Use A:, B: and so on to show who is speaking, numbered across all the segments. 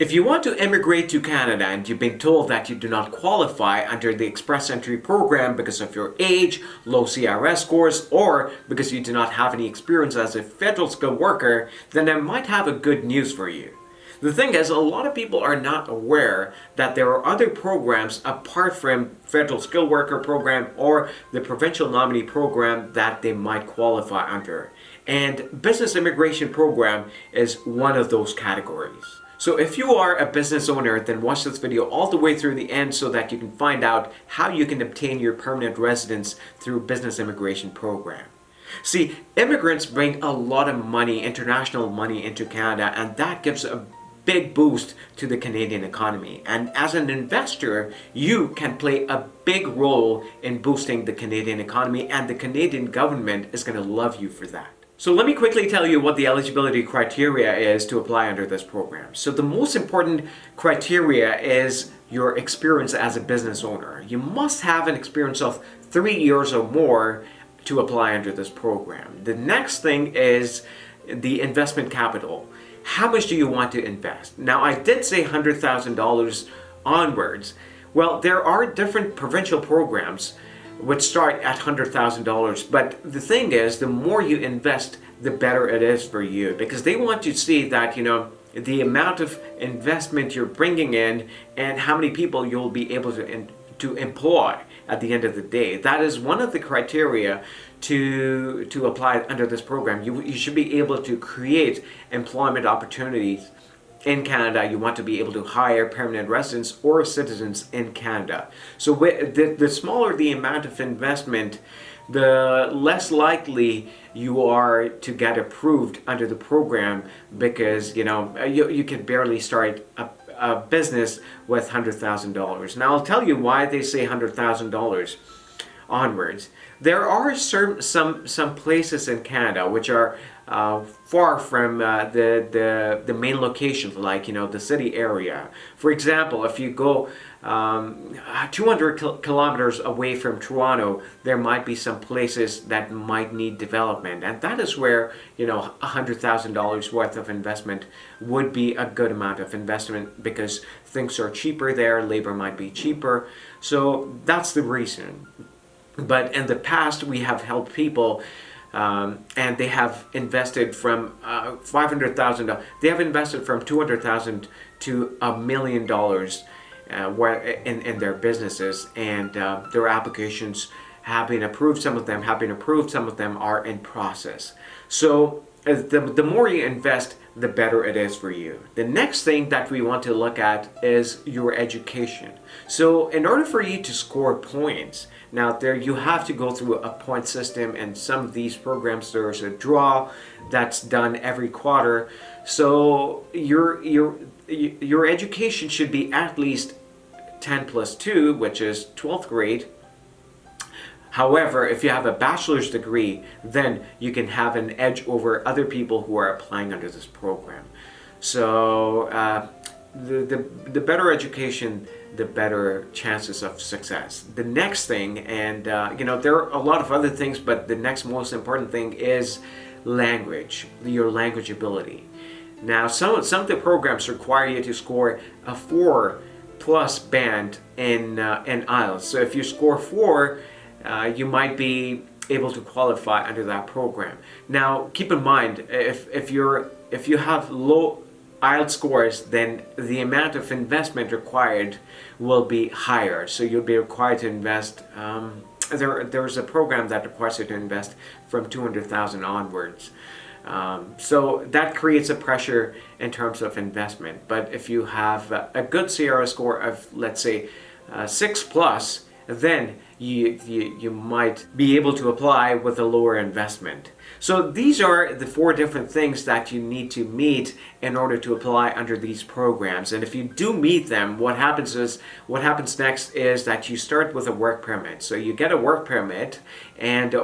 A: If you want to immigrate to Canada and you've been told that you do not qualify under the Express Entry program because of your age, low CRS scores, or because you do not have any experience as a federal skilled worker, then I might have a good news for you. The thing is, a lot of people are not aware that there are other programs apart from federal skilled worker program or the provincial nominee program that they might qualify under. And business immigration program is one of those categories. So if you are a business owner, then watch this video all the way through the end so that you can find out how you can obtain your permanent residence through business immigration program. See, immigrants bring a lot of money, international money into Canada, and that gives a big boost to the Canadian economy. And as an investor, you can play a big role in boosting the Canadian economy, and the Canadian government is going to love you for that. So let me quickly tell you what the eligibility criteria is to apply under this program. So the most important criteria is your experience as a business owner. You must have an experience of 3 years or more to apply under this program. The next thing is the investment capital. How much do you want to invest? Now, I did say $100,000 onwards. Well, there are different provincial programs which start at $100,000, but the thing is, the more you invest, the better it is for you, because they want to see that, the amount of investment you're bringing in and how many people you'll be able to employ at the end of the day. That is one of the criteria to apply under this program. You should be able to create employment opportunities in Canada. You want to be able to hire permanent residents or citizens in Canada. So the smaller the amount of investment, the less likely you are to get approved under the program, because you can barely start a business with $100,000. Now I'll tell you why they say $100,000 onwards. There are some places in Canada which are far from the main locations, like the city area. For example, if you go 200 kilometers away from Toronto, there might be some places that might need development, and that is where $100,000 worth of investment would be a good amount of investment, because things are cheaper there, labor might be cheaper. So that's the reason. But in the past, we have helped people, and they have invested from $500,000. They have invested from $200,000 to $1 million in their businesses, and their applications have been approved. Some of them have been approved. Some of them are in process. So the more you invest, the better it is for you. The next thing that we want to look at is your education. So in order for you to score points, now you have to go through a point system, and some of these programs there's a draw that's done every quarter. So your education should be at least 10 plus 2, which is 12th grade. However, if you have a bachelor's degree, then you can have an edge over other people who are applying under this program. So the better education, the better chances of success. The next thing, and there are a lot of other things, but the next most important thing is language, your language ability. Now, some of the programs require you to score a 4+ band in IELTS. So if you score 4, you might be able to qualify under that program. Now, keep in mind, if you have low IELTS scores, then the amount of investment required will be higher. So you'll be required to invest. There's a program that requires you to invest from $200,000 onwards. So that creates a pressure in terms of investment. But if you have a good CRS score of, let's say, 6+, then you might be able to apply with a lower investment. So these are the 4 different things that you need to meet in order to apply under these programs. And if you do meet them, what happens next is that you start with a work permit. So you get a work permit, and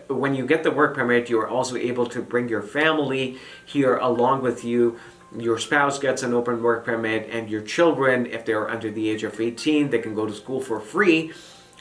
A: when you get the work permit, you're also able to bring your family here along with you. Your spouse gets an open work permit, and your children, if they're under the age of 18, they can go to school for free.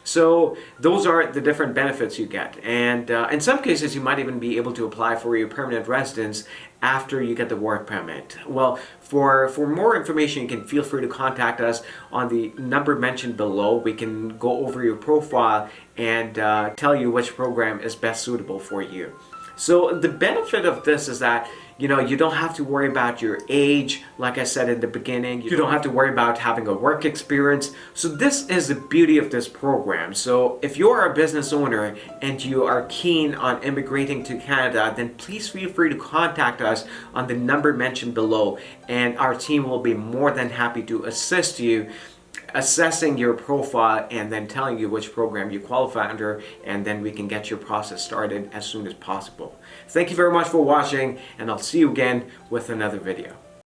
A: So those are the different benefits you get, and in some cases you might even be able to apply for your permanent residence after you get the work permit? Well, for more information, you can feel free to contact us on the number mentioned below. We can go over your profile and tell you which program is best suitable for you. So the benefit of this is that you don't have to worry about your age, like I said in the beginning. You don't have to worry about having a work experience. So this is the beauty of this program. So if you're a business owner and you are keen on immigrating to Canada, then please feel free to contact us on the number mentioned below, and our team will be more than happy to assist you assessing your profile and then telling you which program you qualify under, and then we can get your process started as soon as possible. Thank you very much for watching, and I'll see you again with another video.